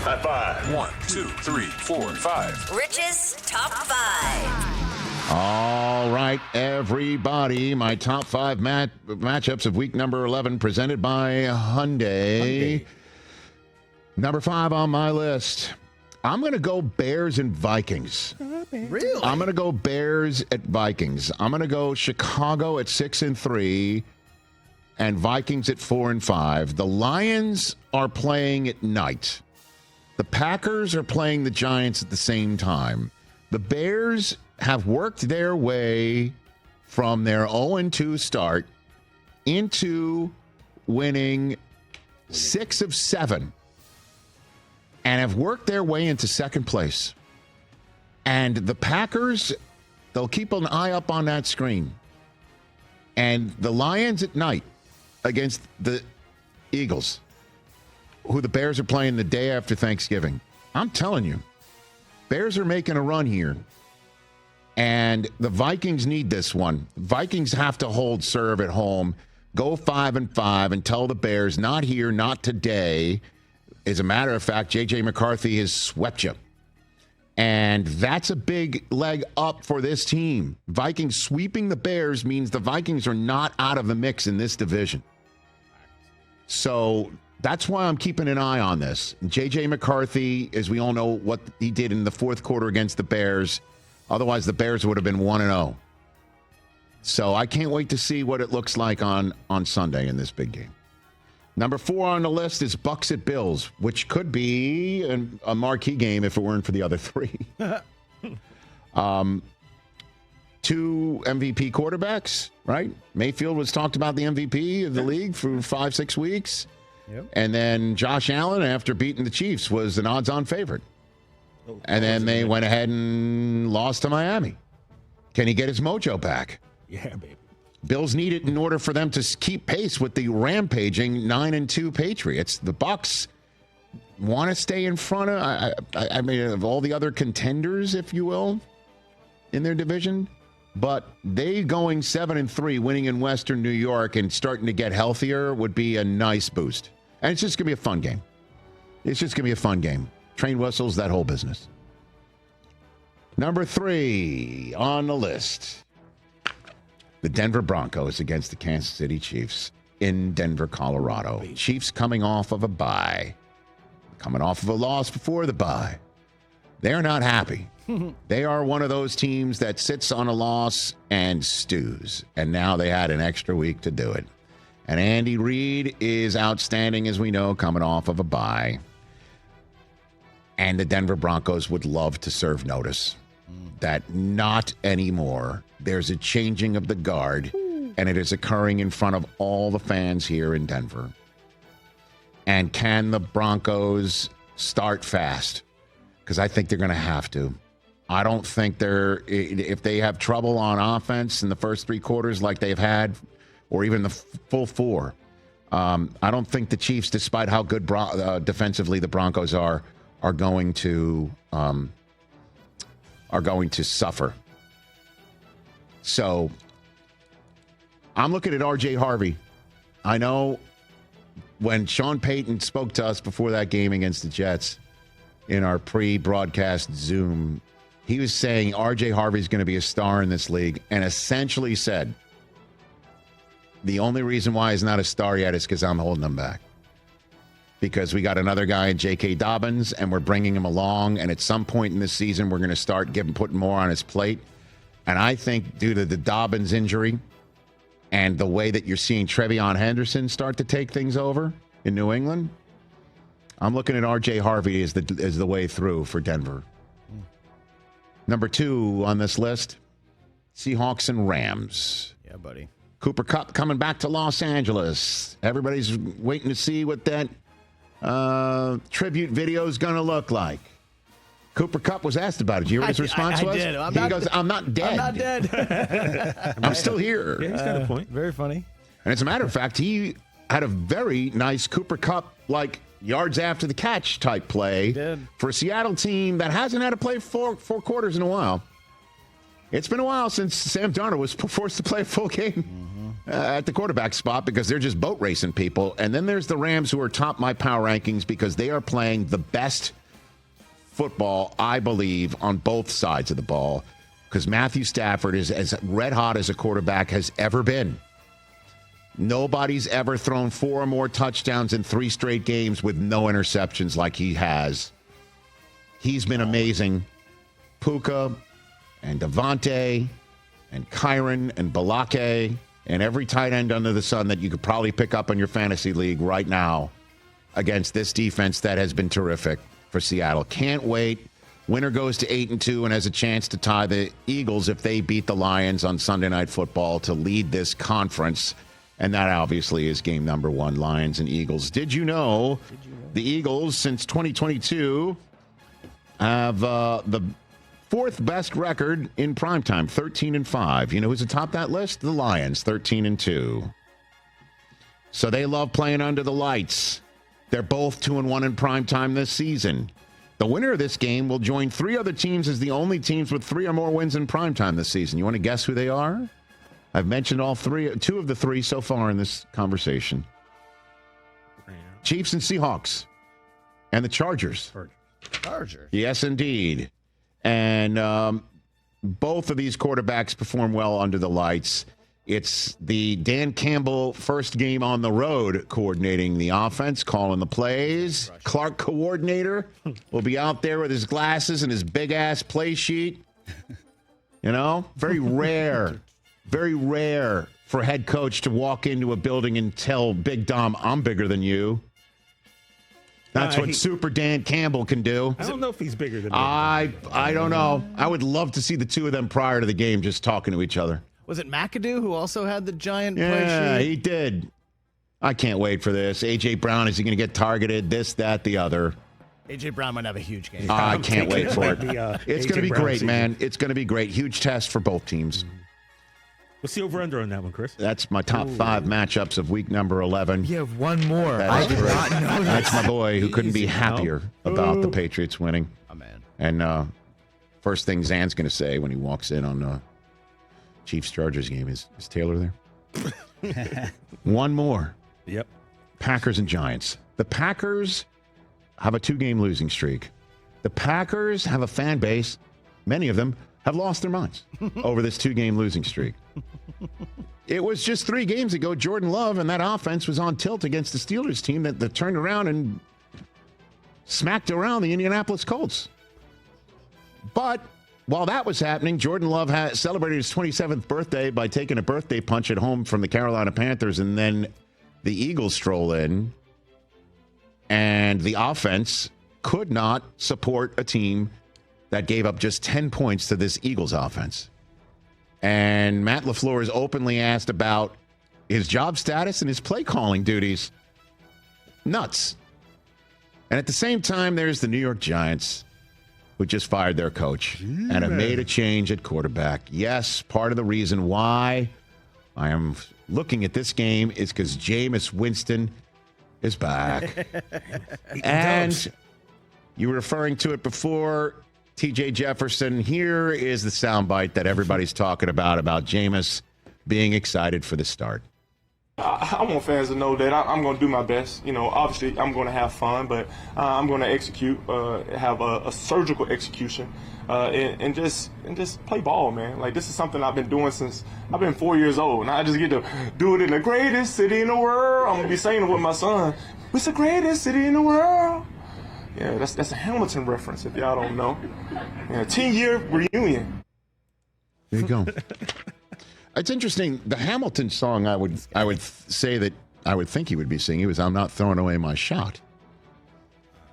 High five. 1, 2, 3, 4, 5. Rich's Top 5. All right, everybody. My top 5 matchups of week number 11 presented by Hyundai. Number 5 on my list. I'm going to go Bears and Vikings. Really? I'm going to go Bears at Vikings. I'm going to go Chicago at 6-3 and Vikings at 4-5. The Lions are playing at night. The Packers are playing the Giants at the same time. The Bears have worked their way from their 0-2 start into winning 6 of 7 and have worked their way into second place. And the Packers, they'll keep an eye up on that screen. And the Lions at night against the Eagles, who the Bears are playing the day after Thanksgiving. I'm telling you, Bears are making a run here. And the Vikings need this one. Vikings have to hold serve at home, go 5-5, and tell the Bears, not here, not today. As a matter of fact, J.J. McCarthy has swept you. And that's a big leg up for this team. Vikings sweeping the Bears means the Vikings are not out of the mix in this division. So that's why I'm keeping an eye on this. J.J. McCarthy, as we all know what he did in the fourth quarter against the Bears. Otherwise, the Bears would have been 1-0. So I can't wait to see what it looks like on Sunday in this big game. Number 4 on the list is Bucs at Bills, which could be a marquee game if it weren't for the other 3. 2 MVP quarterbacks, right? Mayfield was talked about the MVP of the league for 5-6 weeks. Yep. And then Josh Allen, after beating the Chiefs, was an odds-on favorite. And then they went ahead and lost to Miami. Can he get his mojo back? Yeah, baby. Bills need it in order for them to keep pace with the rampaging 9-2 Patriots. The Bucs want to stay in front of, I mean, of all the other contenders, if you will, in their division. But they going 7-3, winning in Western New York and starting to get healthier would be a nice boost. And it's just going to be a fun game. It's just going to be a fun game. Train whistles, that whole business. Number 3 on the list. The Denver Broncos against the Kansas City Chiefs in Denver, Colorado. Chiefs coming off of a bye. Coming off of a loss before the bye. They're not happy. They are one of those teams that sits on a loss and stews. And now they had an extra week to do it. And Andy Reid is outstanding, as we know, coming off of a bye. And the Denver Broncos would love to serve notice that not anymore. There's a changing of the guard, and it is occurring in front of all the fans here in Denver. And can the Broncos start fast? Because I think they're going to have to. I don't think if they have trouble on offense in the first 3 quarters like they've had, or even the full 4, I don't think the Chiefs, despite how good defensively the Broncos are going to suffer. So I'm looking at R.J. Harvey. I know when Sean Payton spoke to us before that game against the Jets in our pre-broadcast Zoom, he was saying R.J. Harvey's going to be a star in this league, and essentially said the only reason why he's not a star yet is because I'm holding him back. Because we got another guy in J.K. Dobbins, and we're bringing him along, and at some point in this season, we're going to start putting more on his plate. And I think due to the Dobbins injury and the way that you're seeing Trevion Henderson start to take things over in New England, I'm looking at R.J. Harvey as the way through for Denver. Number 2 on this list, Seahawks and Rams. Yeah, buddy. Cooper Kupp coming back to Los Angeles. Everybody's waiting to see what that tribute video is going to look like. Cooper Kupp was asked about it. Did you hear what his response was? I did. He goes, I'm not dead. I'm not dead. I'm still here. Yeah, he's got a point. Very funny. And as a matter of fact, he had a very nice Cooper Kupp, like yards after the catch type play for a Seattle team that hasn't had to play four quarters in a while. It's been a while since Sam Darnold was forced to play a full game. at the quarterback spot because they're just boat racing people. And then there's the Rams, who are top my power rankings because they are playing the best football, I believe, on both sides of the ball, because Matthew Stafford is as red hot as a quarterback has ever been. Nobody's ever thrown 4 or more touchdowns in 3 straight games with no interceptions like he has. He's been amazing. Puka and Devontae and Kyron and Balake and every tight end under the sun that you could probably pick up in your fantasy league right now against this defense that has been terrific for Seattle. Can't wait. Winner goes to 8-2 and has a chance to tie the Eagles if they beat the Lions on Sunday Night Football to lead this conference. And that obviously is game number 1, Lions and Eagles. Did you know the Eagles, since 2022, have the 4th best record in primetime, 13-5. You know who's atop that list? The Lions, 13-2. So they love playing under the lights. They're both 2-1 in primetime this season. The winner of this game will join 3 other teams as the only teams with 3 or more wins in primetime this season. You want to guess who they are? I've mentioned all 2 of the 3 so far in this conversation. Chiefs and Seahawks. And the Chargers. Chargers. Yes, indeed. And both of these quarterbacks perform well under the lights. It's the Dan Campbell first game on the road coordinating the offense, calling the plays. Clark coordinator will be out there with his glasses and his big-ass play sheet. You know, very rare for a head coach to walk into a building and tell Big Dom, I'm bigger than you. That's what Super Dan Campbell can do. I don't know if he's bigger than me. I don't know. I would love to see the 2 of them prior to the game just talking to each other. Was it McAdoo who also had the giant play Yeah, sheet? he did. I can't wait for this. A.J. Brown, is he going to get targeted? This, that, the other. A.J. Brown might have a huge game. I can't wait for it. It's going to be Brown great, season. man. It's going to be great. Huge test for both teams. What's the over-under on that one, Chris? That's my top 5 matchups of week number 11. You have one more. That is I did correct. not know That's my boy who couldn't be happier about the Patriots winning. Oh, man. And first thing Zan's going to say when he walks in on Chiefs-Chargers game is Taylor there? One more. Yep. Packers and Giants. The Packers have a 2-game losing streak. The Packers have a fan base, many of them have lost their minds over this 2-game losing streak. It was just 3 games ago, Jordan Love and that offense was on tilt against the Steelers team that turned around and smacked around the Indianapolis Colts. But while that was happening, Jordan Love celebrated his 27th birthday by taking a birthday punch at home from the Carolina Panthers, and then the Eagles stroll in, and the offense could not support a team that gave up just 10 points to this Eagles offense. And Matt LaFleur is openly asked about his job status and his play calling duties. Nuts. And at the same time, there's the New York Giants, who just fired their coach and have made a change at quarterback. Yes, part of the reason why I am looking at this game is because Jameis Winston is back. And you were referring to it before, TJ Jefferson. Here is the soundbite that everybody's talking about Jameis being excited for the start. I want fans to know that I'm going to do my best. You know, obviously I'm going to have fun, but I'm going to execute, have a surgical execution, and just play ball, man. Like, this is something I've been doing since I've been 4 years old, and I just get to do it in the greatest city in the world. I'm going to be saying it with my son. It's the greatest city in the world. Yeah, that's a Hamilton reference if y'all don't know. Yeah, 10-year reunion. There you go. It's interesting. The Hamilton song, I would say that I would think he would be singing was "I'm Not Throwing Away My Shot."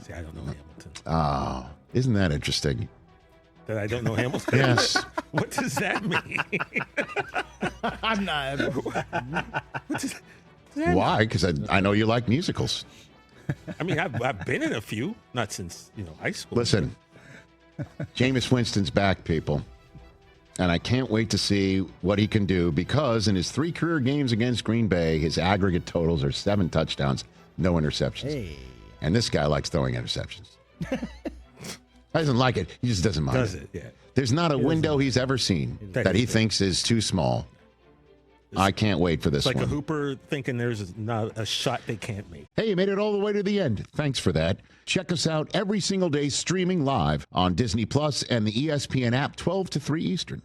See, I don't know Hamilton. Oh, isn't that interesting? That I don't know Hamilton? Yes. What does that mean? I'm not. What does Why? Because I know you like musicals. I mean, I've been in a few, not since high school. Listen, Jameis Winston's back, people. And I can't wait to see what he can do, because in his 3 career games against Green Bay, his aggregate totals are 7 touchdowns, no interceptions. Hey. And this guy likes throwing interceptions. He doesn't like it. He just doesn't mind Does it? Yeah. There's not a window he's ever seen that he thinks is too small. I can't wait for this It's like one. a hooper thinking there's not a shot they can't make. Hey, you made it all the way to the end. Thanks for that. Check us out every single day streaming live on Disney Plus and the ESPN app 12 to 3 Eastern.